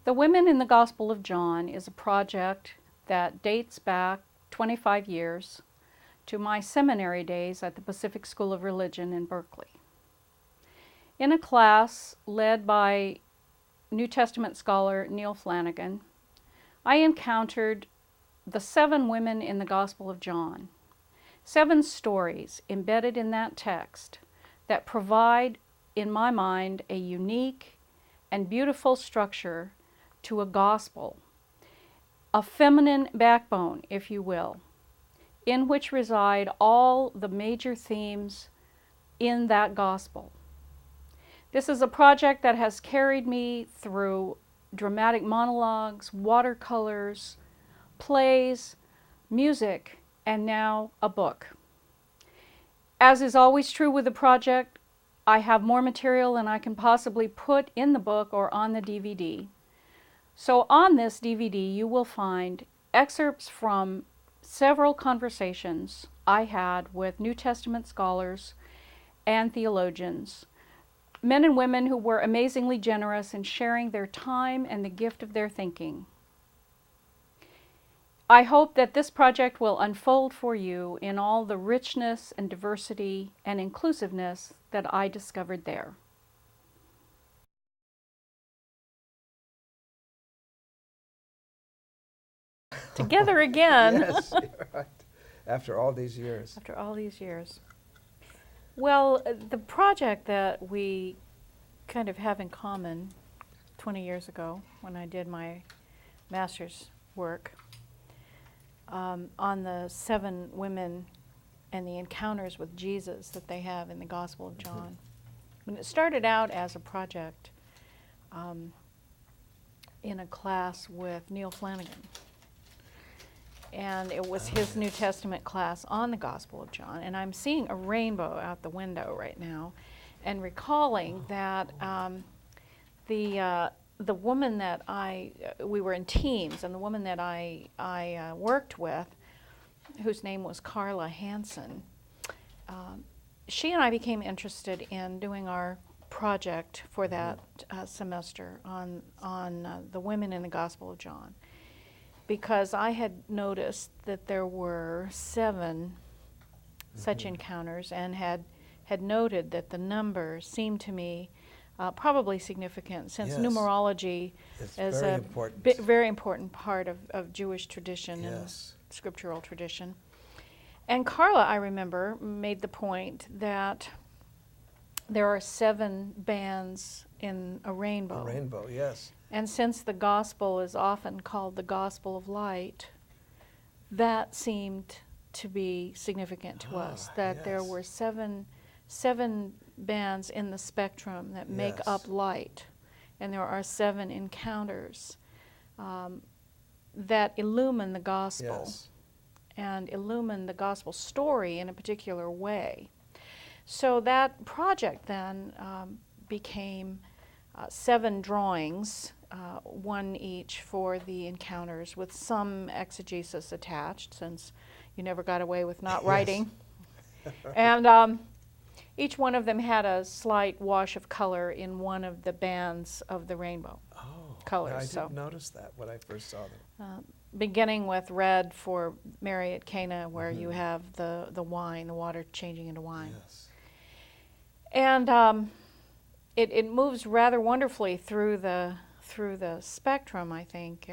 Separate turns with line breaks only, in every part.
The Women in the Gospel of John is a project that dates back 25 years to my seminary days at the Pacific School of Religion in Berkeley. In a class led by New Testament scholar Neil Flanagan, I encountered the 7 women in the Gospel of John, 7 stories embedded in that text that provide, in my mind, a unique and beautiful structure to a gospel, a feminine backbone, if you will, in which reside all the major themes in that gospel. This is a project that has carried me through dramatic monologues, watercolors, plays, music, and now a book. As is always true with the project, I have more material than I can possibly put in the book or on the DVD. So on this DVD you will find excerpts from several conversations I had with New Testament scholars and theologians, men and women who were amazingly generous in sharing their time and the gift of their thinking. I hope that this project will unfold for you in all the richness and diversity and inclusiveness that I discovered there. Together again.
Yes, you're right. After all these years.
After all these years. Well, the project that we kind of have in common 20 years ago when I did my master's work on the 7 women and the encounters with Jesus that they have in the Gospel of John. When it started out as a project in a class with Neil Flanagan. And it was his New Testament class on the Gospel of John. And I'm seeing a rainbow out the window right now and recalling that the woman that we were in teams, and the woman that I worked with, whose name was Carla Hansen, she and I became interested in doing our project for that semester on the women in the Gospel of John, because I had noticed that there were 7 such encounters, and had noted that the number seemed to me probably significant, since
Yes.
numerology
It's
is
very
a
important.
very important part of Jewish tradition and
Yes.
scriptural tradition. And Carla, I remember, made the point that there are 7 bands in a rainbow.
A rainbow, yes.
And since the gospel is often called the gospel of light, that seemed to be significant to us, that there
yes.
were seven bands in the spectrum that make
Yes.
up light, and there are 7 encounters that illumine the gospel
Yes.
and illumine the gospel story in a particular way. So that project then became 7 drawings, 1 each for the encounters, with some exegesis attached, since you never got away with not writing. And each one of them had a slight wash of color in one of the bands of the rainbow colors.
I
So,
didn't notice that when I first saw them.
beginning with red for Mary at Cana, where you have the wine, the water changing into wine.
Yes.
And it moves rather wonderfully through the spectrum, I think,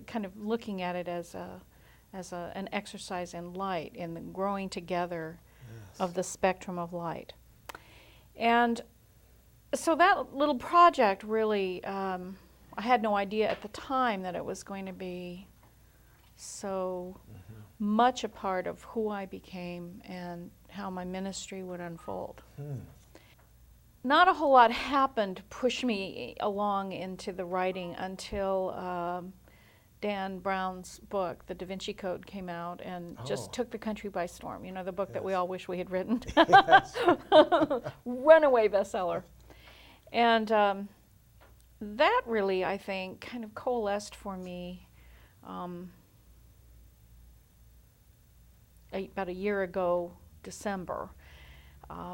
kind of looking at it as an exercise in light, in the growing together of the spectrum of light. And so that little project really, I had no idea at the time that it was going to be so much a part of who I became and how my ministry would unfold. Not a whole lot happened to push me along into the writing until Dan Brown's book, The Da Vinci Code, came out and just took the country by storm. You know, the book that we all wish we had written. Runaway bestseller. And that really, I think, kind of coalesced for me about a year ago, December,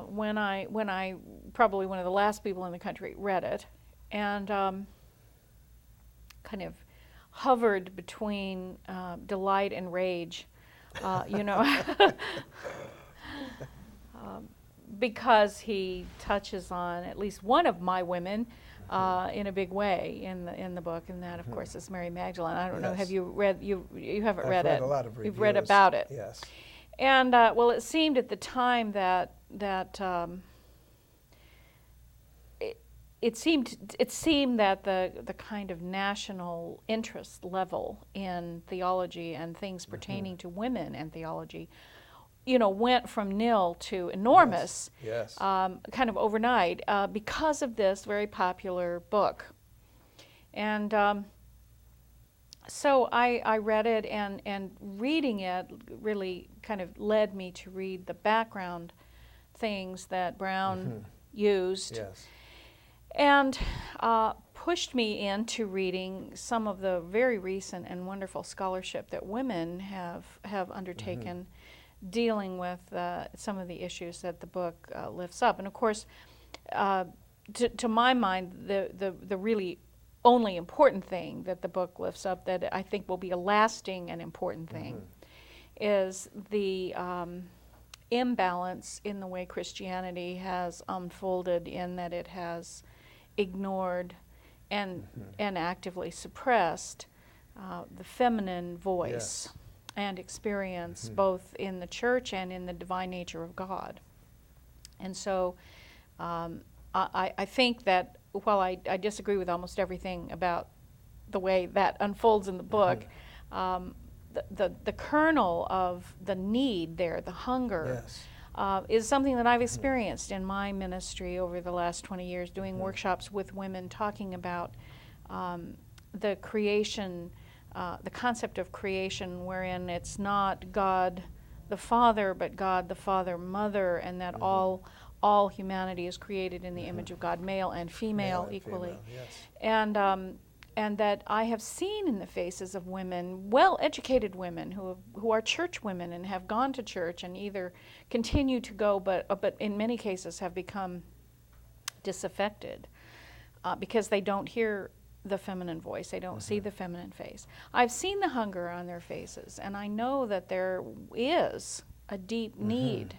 when I probably one of the last people in the country read it, and kind of hovered between delight and rage, you know, because he touches on at least one of my women in a big way in the book, and that, of course, is Mary Magdalene. I don't know. Have you read? You haven't read it.
I've read a lot of reviews.
You've read about it.
Yes.
And well, it seemed at the time that it seemed that the kind of national interest level in theology and things pertaining to women and theology, went from nil to enormous,
Yes.
kind of overnight, because of this very popular book. And so I read it, and reading it really kind of led me to read the background things that Brown used.
Yes.
And pushed me into reading some of the very recent and wonderful scholarship that women have undertaken, dealing with some of the issues that the book lifts up. And of course, to my mind, the really only important thing that the book lifts up, that I think will be a lasting and important thing, is the imbalance in the way Christianity has unfolded, in that it has ignored and actively suppressed the feminine voice and experience, both in the church and in the divine nature of God. And so I think that while I disagree with almost everything about the way that unfolds in the book, the kernel of the need there, the hunger, is something that I've experienced in my ministry over the last 20 years, doing workshops with women, talking about the creation, the concept of creation, wherein it's not God the Father, but God the Father Mother, and that all humanity is created in the image of God, male and female equally. And that I have seen in the faces of women, well-educated women who are church women and have gone to church and either continue to go, but in many cases have become disaffected because they don't hear the feminine voice, they don't see the feminine face. I've seen the hunger on their faces, and I know that there is a deep need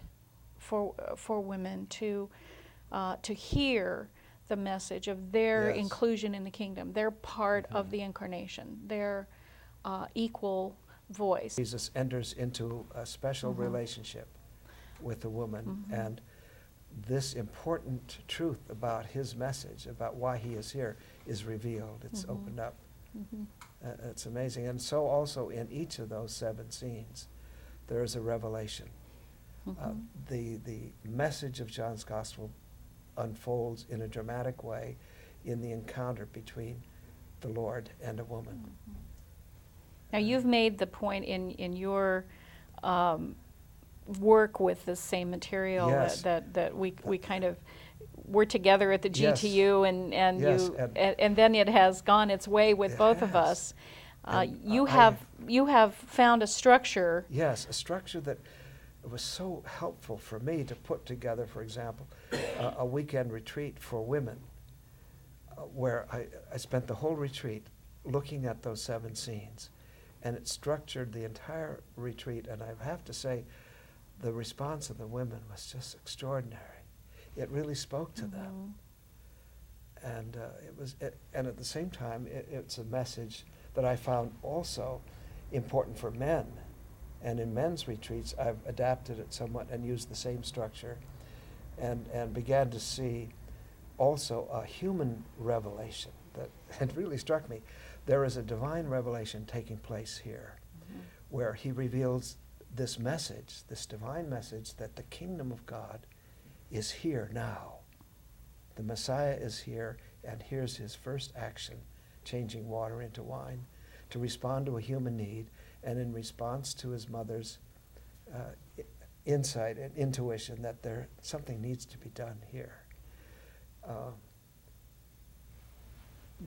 for women to hear the message of their inclusion in the kingdom, their part of the incarnation, their equal voice.
Jesus enters into a special relationship with the woman, and this important truth about his message, about why he is here, is revealed. It's opened up. It's amazing. And so also in each of those 7 scenes, there is a revelation. The message of John's Gospel unfolds in a dramatic way in the encounter between the Lord and a woman.
Now, you've made the point in your work with the same material that we kind of were together at the GTU, and then it has gone its way with both of us. You have found a structure.
Yes, a structure that was so helpful for me to put together, for example, a weekend retreat for women, where I spent the whole retreat looking at those 7 scenes, and it structured the entire retreat. And I have to say, the response of the women was just extraordinary. It really spoke to them, and and at the same time, it's a message that I found also important for men. And in men's retreats, I've adapted it somewhat and used the same structure, and began to see also a human revelation that had really struck me. There is a divine revelation taking place here, where he reveals this message, this divine message, that the kingdom of God is here now. The Messiah is here, and here's his first action, changing water into wine, to respond to a human need, and in response to his mother's insight and intuition that something needs to be done here.